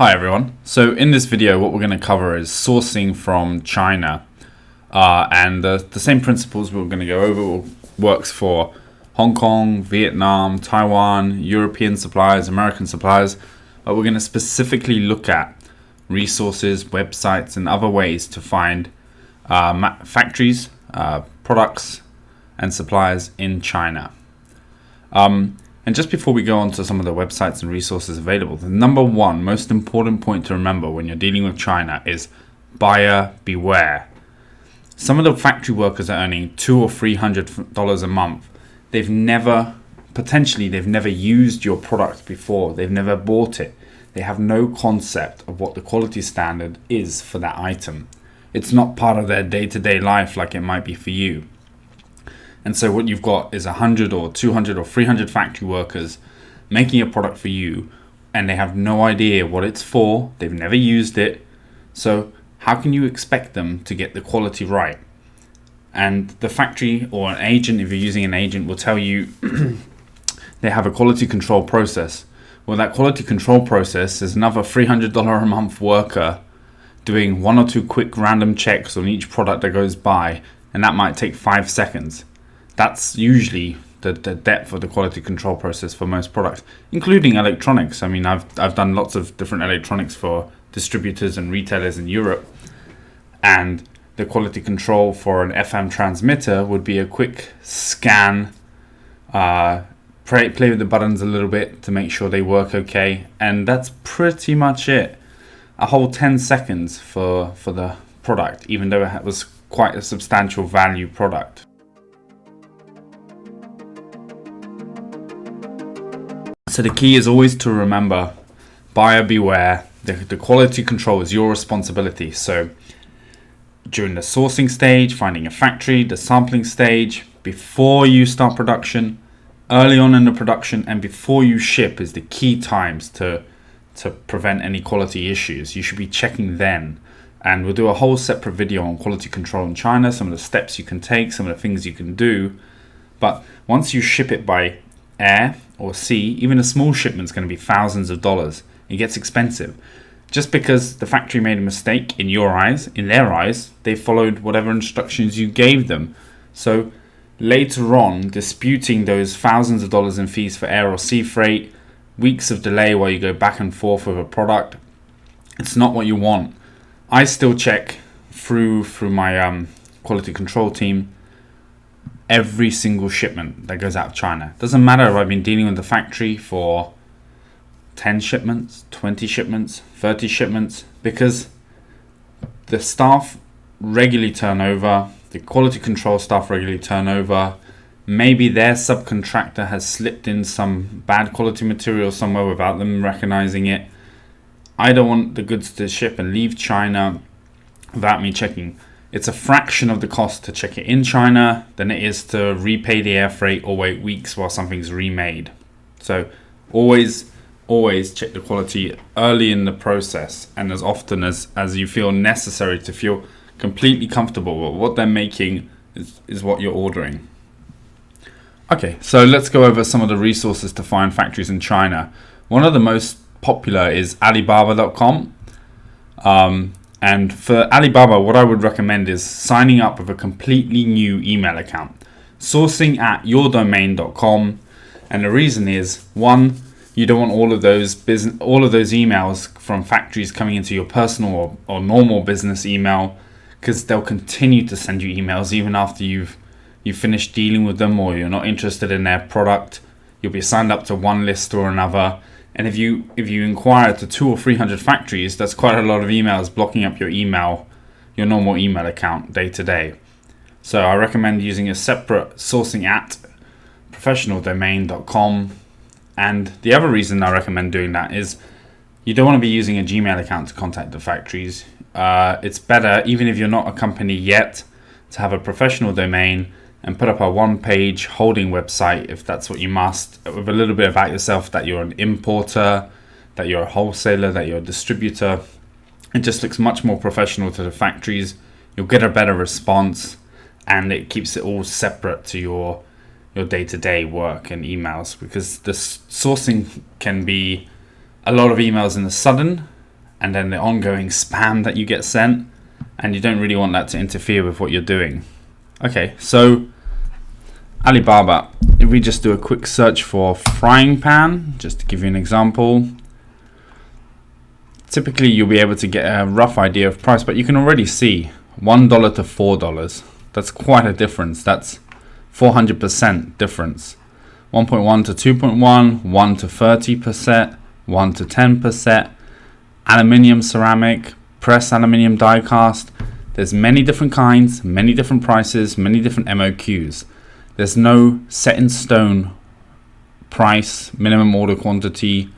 Hi everyone. So in this video what we're going to cover is sourcing from China, and the same principles we're going to go over works for Hong Kong, Vietnam, Taiwan, European suppliers, American suppliers, but we're going to specifically look at resources, websites and other ways to find factories, products and suppliers in China. And just before we go on to some of the websites and resources available, the number one most important point to remember when you're dealing with China is buyer beware. Some of the factory workers are earning $200 or $300 a month. They've never used your product before. They've never bought it. They have no concept of what the quality standard is for that item. It's not part of their day-to-day life like it might be for you. And so what you've got is 100 or 200 or 300 factory workers making a product for you, and they have no idea what it's for. They've never used it. So how can you expect them to get the quality right? And the factory or an agent, if you're using an agent, will tell you they have a quality control process. Well, that quality control process is another $300 a month worker doing one or two quick random checks on each product that goes by, and that might take 5 seconds. That's usually the depth of the quality control process for most products, including electronics. I mean, I've done lots of different electronics for distributors and retailers in Europe, and the quality control for an FM transmitter would be a quick scan, play with the buttons a little bit to make sure they work okay, and that's pretty much it. A whole 10 seconds for the product, even though it was quite a substantial value product. So the key is always to remember, buyer beware. The quality control is your responsibility. So during the sourcing stage, finding a factory, the sampling stage, before you start production, early on in the production, and before you ship is the key times to prevent any quality issues. You should be checking then. And we'll do a whole separate video on quality control in China, some of the steps you can take, some of the things you can do. But once you ship it by air or sea, even a small shipment is going to be thousands of dollars. It gets expensive. Just because the factory made a mistake in your eyes, in their eyes, they followed whatever instructions you gave them. So later on, disputing those thousands of dollars in fees for air or sea freight, weeks of delay while you go back and forth with a product, it's not what you want. I still check through my quality control team every single shipment that goes out of China. Doesn't matter if I've been dealing with the factory for 10 shipments, 20 shipments, 30 shipments, because the staff regularly turn over, the quality control staff regularly turn over. Maybe their subcontractor has slipped in some bad quality material somewhere without them recognizing it. I don't want the goods to ship and leave China without me checking. It's a fraction of the cost to check it in China than it is to repay the air freight or wait weeks while something's remade. So always check the quality early in the process, and as often as you feel necessary to feel completely comfortable with what they're making is what you're ordering. Okay, so let's go over some of the resources to find factories in China. One of the most popular is Alibaba.com. And for Alibaba, what I would recommend is signing up with a completely new email account, sourcing at yourdomain.com. And the reason is, one, you don't want all of those emails from factories coming into your personal or normal business email, because they'll continue to send you emails even after you've finished dealing with them, or you're not interested in their product. You'll be signed up to one list or another. And if you inquire to 200 or 300 factories, that's quite a lot of emails blocking up your normal email account day to day. So I recommend using a separate sourcing at professionaldomain.com. And the other reason I recommend doing that is you don't want to be using a Gmail account to contact the factories. It's better, even if you're not a company yet, to have a professional domain and put up a one-page holding website, if that's what you must, with a little bit about yourself, that you're an importer, that you're a wholesaler, that you're a distributor. It just looks much more professional to the factories. You'll get a better response, and it keeps it all separate to your day-to-day work and emails, because the sourcing can be a lot of emails in the sudden, and then the ongoing spam that you get sent, and you don't really want that to interfere with what you're doing. Okay, so Alibaba, if we just do a quick search for frying pan, just to give you an example, typically you'll be able to get a rough idea of price, but you can already see $1 to $4. That's quite a difference. That's 400% difference. 1.1 to 2.1, 1 to 30%, 1 to 10%, aluminium, ceramic, press aluminium die cast. There's many different kinds, many different prices, many different MOQs. There's no set in stone price, minimum order quantity,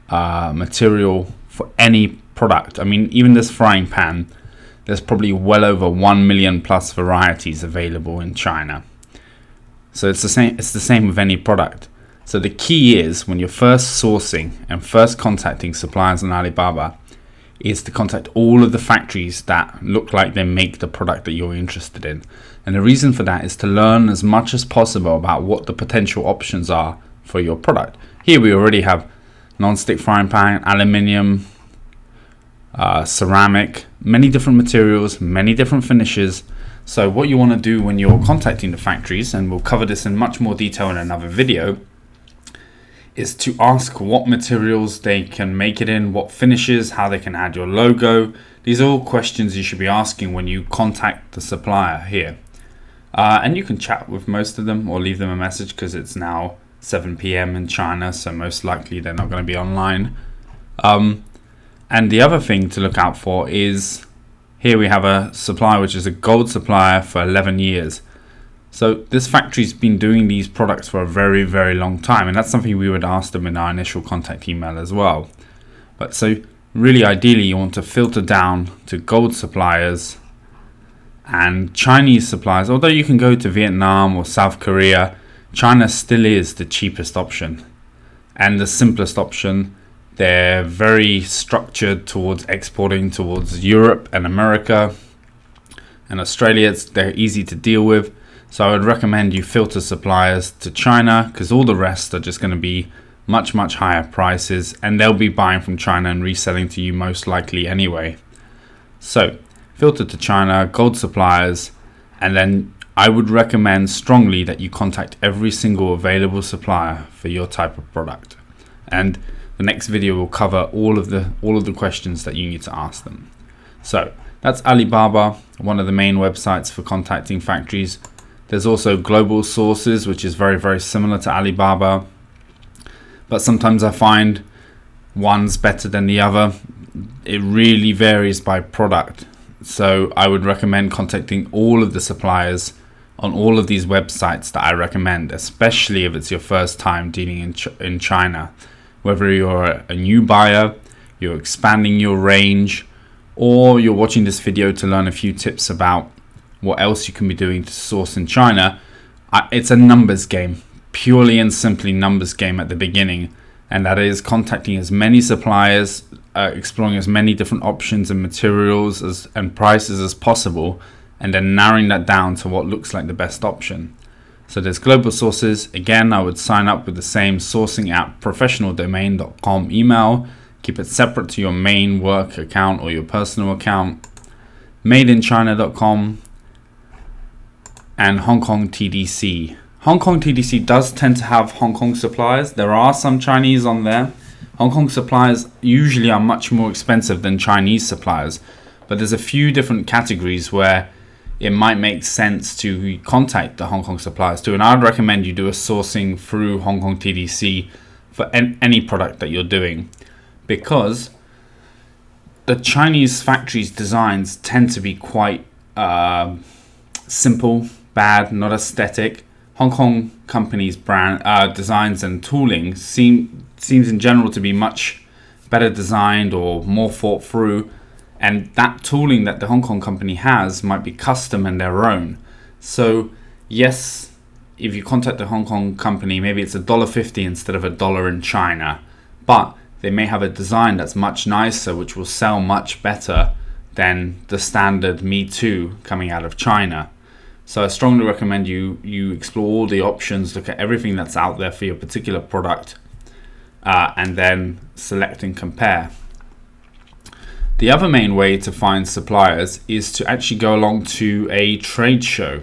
material for any product. I mean, even this frying pan, there's probably well over 1 million plus varieties available in China. So it's the same with any product. So the key is, when you're first sourcing and first contacting suppliers on Alibaba, is to contact all of the factories that look like they make the product that you're interested in. And the reason for that is to learn as much as possible about what the potential options are for your product. Here we already have non-stick frying pan, aluminium, ceramic, many different materials, many different finishes. So what you want to do when you're contacting the factories, and we'll cover this in much more detail in another video, is to ask what materials they can make it in, what finishes, how they can add your logo. These are all questions you should be asking when you contact the supplier here. And you can chat with most of them or leave them a message, because it's now 7 p.m. in China, so most likely they're not going to be online. And the other thing to look out for is, here we have a supplier which is a gold supplier for 11 years. So this factory's been doing these products for a very, very long time, and that's something we would ask them in our initial contact email as well. But so really ideally you want to filter down to gold suppliers and Chinese suppliers. Although you can go to Vietnam or South Korea, China still is the cheapest option and the simplest option. They're very structured towards exporting towards Europe and America and Australia. They're easy to deal with. So I would recommend you filter suppliers to China, because all the rest are just going to be much, much higher prices, and they'll be buying from China and reselling to you most likely anyway. So filter to China, gold suppliers, and then I would recommend strongly that you contact every single available supplier for your type of product. And the next video will cover all of the questions that you need to ask them. So that's Alibaba, one of the main websites for contacting factories. There's also Global Sources, which is very, very similar to Alibaba, but sometimes I find one's better than the other. It really varies by product. So I would recommend contacting all of the suppliers on all of these websites that I recommend, especially if it's your first time dealing in China. Whether you're a new buyer, you're expanding your range, or you're watching this video to learn a few tips about what else you can be doing to source in China, it's a numbers game, purely and simply numbers game at the beginning. And that is contacting as many suppliers, exploring as many different options and materials and prices as possible, and then narrowing that down to what looks like the best option. So there's Global Sources. Again, I would sign up with the same sourcing app professionaldomain.com email. Keep it separate to your main work account or your personal account. madeinchina.com and KongTDC. KongTDC does tend to have Hong Kong suppliers. There are some Chinese on there. Hong Kong suppliers usually are much more expensive than Chinese suppliers, but there's a few different categories where it might make sense to contact the Hong Kong suppliers too. And I'd recommend you do a sourcing through KongTDC for any product that you're doing, because the Chinese factories' designs tend to be quite simple, bad, not aesthetic. Hong Kong companies' brand designs and tooling seems in general to be much better designed or more thought through. And that tooling that the Hong Kong company has might be custom and their own. So yes, if you contact the Hong Kong company, maybe it's $1.50 instead of $1 in China, but they may have a design that's much nicer, which will sell much better than the standard Me Too coming out of China. So I strongly recommend you explore all the options, look at everything that's out there for your particular product, and then select and compare. The other main way to find suppliers is to actually go along to a trade show,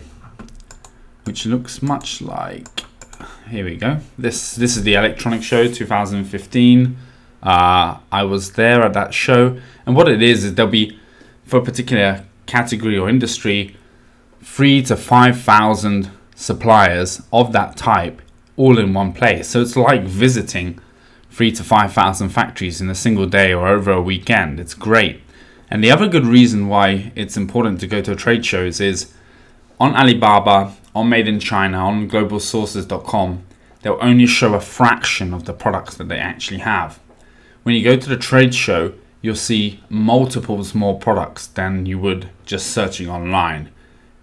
which looks much like, here we go. This is the electronic show 2015. I was there at that show, and what it is there'll be, for a particular category or industry, 3,000 to 5,000 suppliers of that type all in one place. So it's like visiting 3,000 to 5,000 factories in a single day or over a weekend. It's great. And the other good reason why it's important to go to trade shows is on Alibaba, on Made in China, on globalsources.com, they'll only show a fraction of the products that they actually have. When you go to the trade show, you'll see multiples more products than you would just searching online.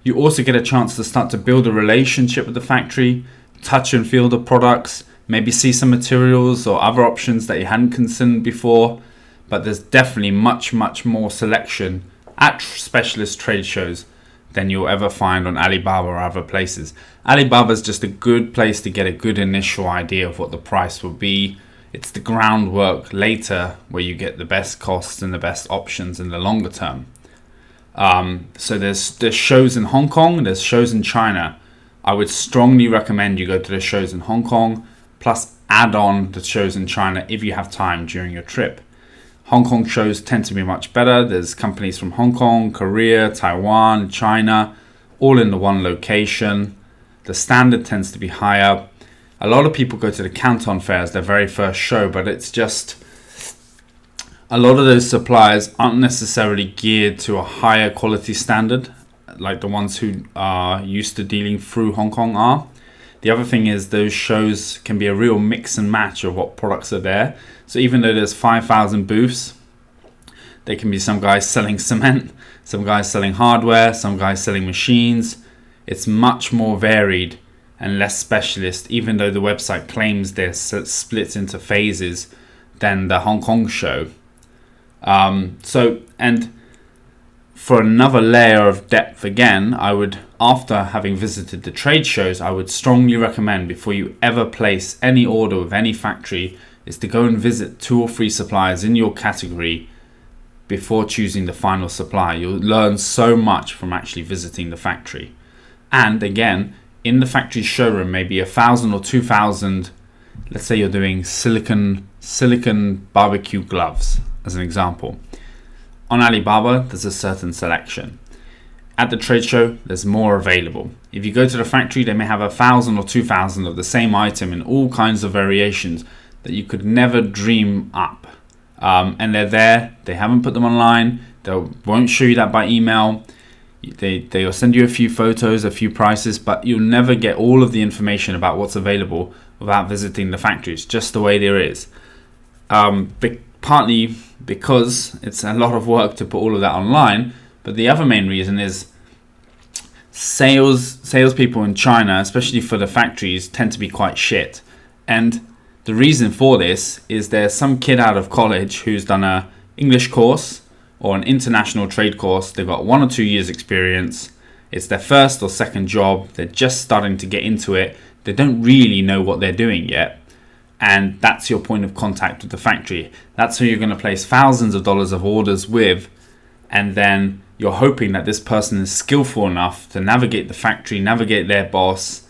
You also get a chance to start to build a relationship with the factory, touch and feel the products, maybe see some materials or other options that you hadn't considered before. But there's definitely much more selection at specialist trade shows than you'll ever find on Alibaba or other places. Alibaba is just a good place to get a good initial idea of what the price will be. It's the groundwork later where you get the best costs and the best options in the longer term. So there's shows in Hong Kong, there's shows in China. I would strongly recommend you go to the shows in Hong Kong, plus add on the shows in China if you have time during your trip. Hong Kong shows tend to be much better. There's companies from Hong Kong, Korea, Taiwan, China, all in the one location. The standard tends to be higher. A lot of people go to the Canton Fair as their very first show, but it's just a lot of those suppliers aren't necessarily geared to a higher quality standard like the ones who are used to dealing through Hong Kong are. The other thing is those shows can be a real mix and match of what products are there. So even though there's 5,000 booths, there can be some guys selling cement, some guys selling hardware, some guys selling machines. It's much more varied and less specialist, even though the website claims they're split into phases than the Hong Kong show. And for another layer of depth again, I would, after having visited the trade shows, I would strongly recommend before you ever place any order with any factory is to go and visit 2 or 3 suppliers in your category before choosing the final supplier. You'll learn so much from actually visiting the factory. And again, in the factory showroom, maybe 1,000 or 2,000, let's say you're doing silicon barbecue gloves as an example. On Alibaba, there's a certain selection. At the trade show, there's more available. If you go to the factory, they may have 1,000 or 2,000 of the same item in all kinds of variations that you could never dream up. And they're there, they haven't put them online, they won't show you that by email. They'll send you a few photos, a few prices, but you'll never get all of the information about what's available without visiting the factories, just the way there is. Partly because it's a lot of work to put all of that online, but the other main reason is salespeople in China, especially for the factories, tend to be quite shit. And the reason for this is there's some kid out of college who's done an English course or an international trade course. They've got 1 or 2 years experience. It's their first or second job. They're just starting to get into it. They don't really know what they're doing yet. And that's your point of contact with the factory. That's who you're going to place thousands of dollars of orders with. And then you're hoping that this person is skillful enough to navigate the factory, navigate their boss,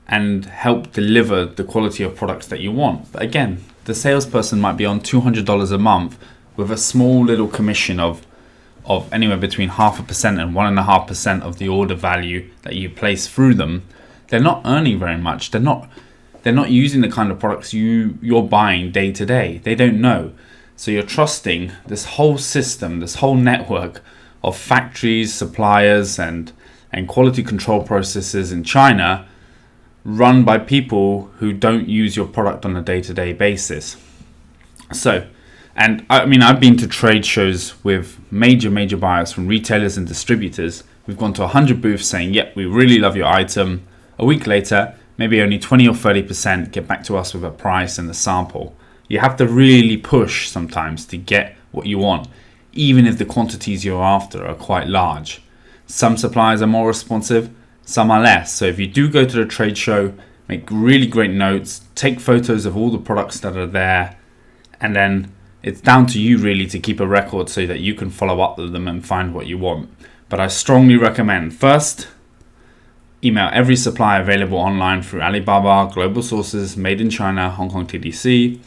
and help deliver the quality of products that you want. But again, the salesperson might be on $200 a month with a small little commission of anywhere between 0.5% and 1.5% of the order value that you place through them. They're not earning very much. They're not using the kind of products you're buying day to day. They don't know. So you're trusting this whole system, this whole network of factories, suppliers, and quality control processes in China run by people who don't use your product on a day-to-day basis. So, and I mean, I've been to trade shows with major buyers from retailers and distributors. We've gone to 100 booths saying, yep, we really love your item. A week later, maybe only 20 or 30% get back to us with a price and a sample. You have to really push sometimes to get what you want, even if the quantities you're after are quite large. Some suppliers are more responsive, some are less. So if you do go to the trade show, make really great notes, take photos of all the products that are there, and then It's down to you really to keep a record so that you can follow up with them and find what you want. But I strongly recommend, first, email every supplier available online through Alibaba, global sources, made in China, Hong Kong TDC.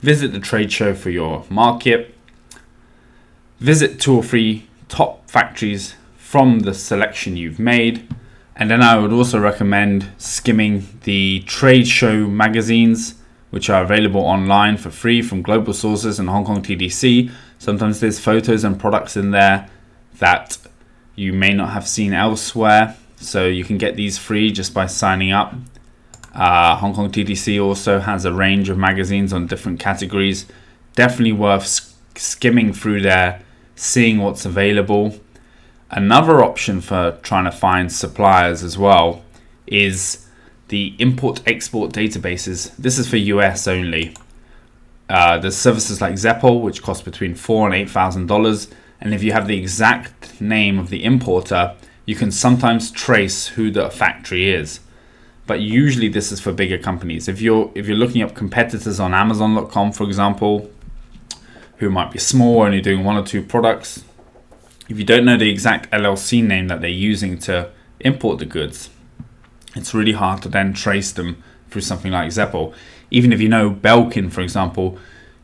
Visit the trade show for your market. Visit 2 or 3 top factories from the selection you've made. And then I would also recommend skimming the trade show magazines, which are available online for free from global sources and Hong Kong TDC. Sometimes there's photos and products in there that you may not have seen elsewhere. So you can get these free just by signing up. Hong Kong TDC also has a range of magazines on different categories. Definitely worth skimming through there, seeing what's available. Another option for trying to find suppliers as well is the import-export databases. This is for US only. There's services like Zeppel, which cost between $4,000 and $8,000. And if you have the exact name of the importer, you can sometimes trace who the factory is. But usually this is for bigger companies. If you're looking up competitors on Amazon.com, for example, who might be small, only doing 1 or 2 products, if you don't know the exact LLC name that they're using to import the goods, it's really hard to then trace them through something like Zeppel. Even if you know Belkin, for example,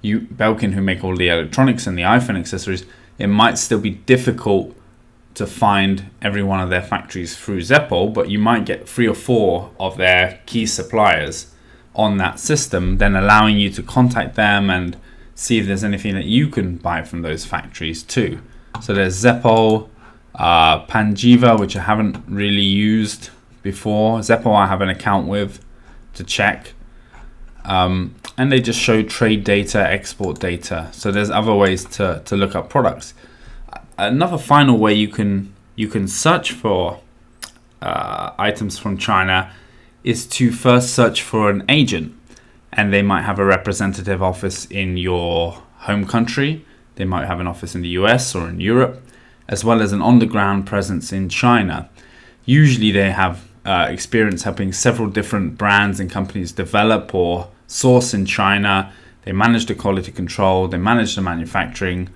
Belkin who make all the electronics and the iPhone accessories, it might still be difficult to find every one of their factories through Zeppel, but you might get 3 or 4 of their key suppliers on that system, then allowing you to contact them and see if there's anything that you can buy from those factories too. So there's Zeppel, Panjiva, which I haven't really used before. Zeppel I have an account with to check. And they just show trade data, export data. So there's other ways to look up products. Another final way you can search for items from China is to first search for an agent, and they might have a representative office in your home country. They might have an office in the US or in Europe, as well as an on-the-ground presence in China. Usually they have experience helping several different brands and companies develop or source in China. They manage the quality control, they manage the manufacturing.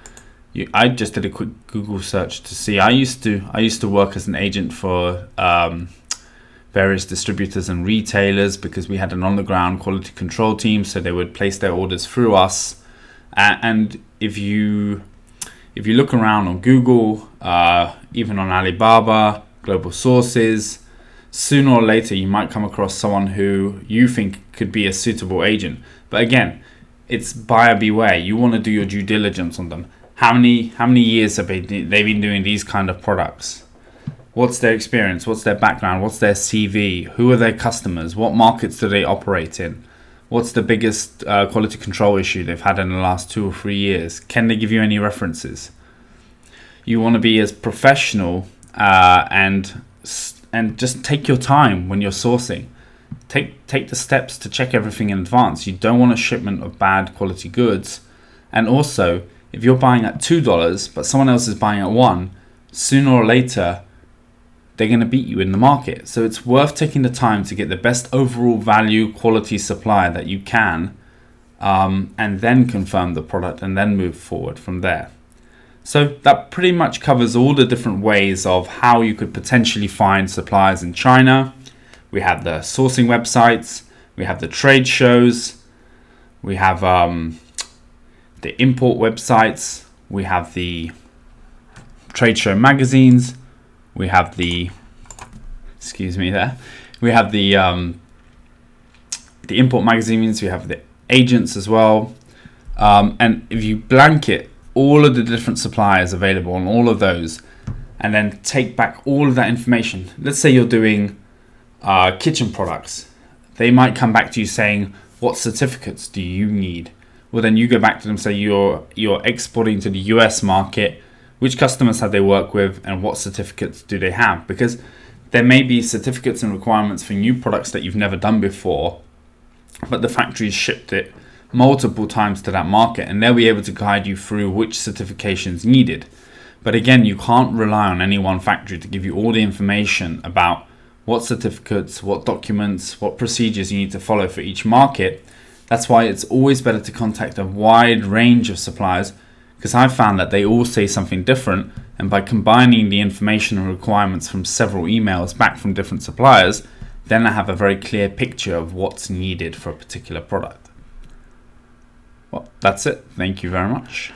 I just did a quick Google search to see. I used to work as an agent for various distributors and retailers because we had an on-the-ground quality control team, so they would place their orders through us. And if you look around on Google, even on Alibaba, global sources, sooner or later you might come across someone who you think could be a suitable agent. But again, it's buyer beware. You want to do your due diligence on them. How many years have they been doing these kind of products? What's their experience? What's their background? What's their CV? Who are their customers? What markets do they operate in? What's the biggest quality control issue they've had in the last 2 or 3 years? Can they give you any references? You want to be as professional and just take your time when you're sourcing. Take the steps to check everything in advance. You don't want a shipment of bad quality goods. And also, if you're buying at $2 but someone else is buying at $1, sooner or later they're going to beat you in the market. So it's worth taking the time to get the best overall value quality supplier that you can, and then confirm the product and then move forward from there. So that pretty much covers all the different ways of how you could potentially find suppliers in China. We have the sourcing websites, we have the trade shows, we have the import websites, we have the trade show magazines, we have the import magazines, we have the agents as well. And if you blanket all of the different suppliers available on all of those, and then take back all of that information. Let's say you're doing kitchen products. They might come back to you saying, what certificates do you need? Well, then you go back to them and say you're exporting to the US market. Which customers have they worked with and what certificates do they have? Because there may be certificates and requirements for new products that you've never done before, but the factory's shipped it multiple times to that market, and they'll be able to guide you through which certifications needed. But again, you can't rely on any one factory to give you all the information about what certificates, what documents, what procedures you need to follow for each market. That's why it's always better to contact a wide range of suppliers, because I've found that they all say something different, and by combining the information and requirements from several emails back from different suppliers, then I have a very clear picture of what's needed for a particular product. Well, that's it. Thank you very much.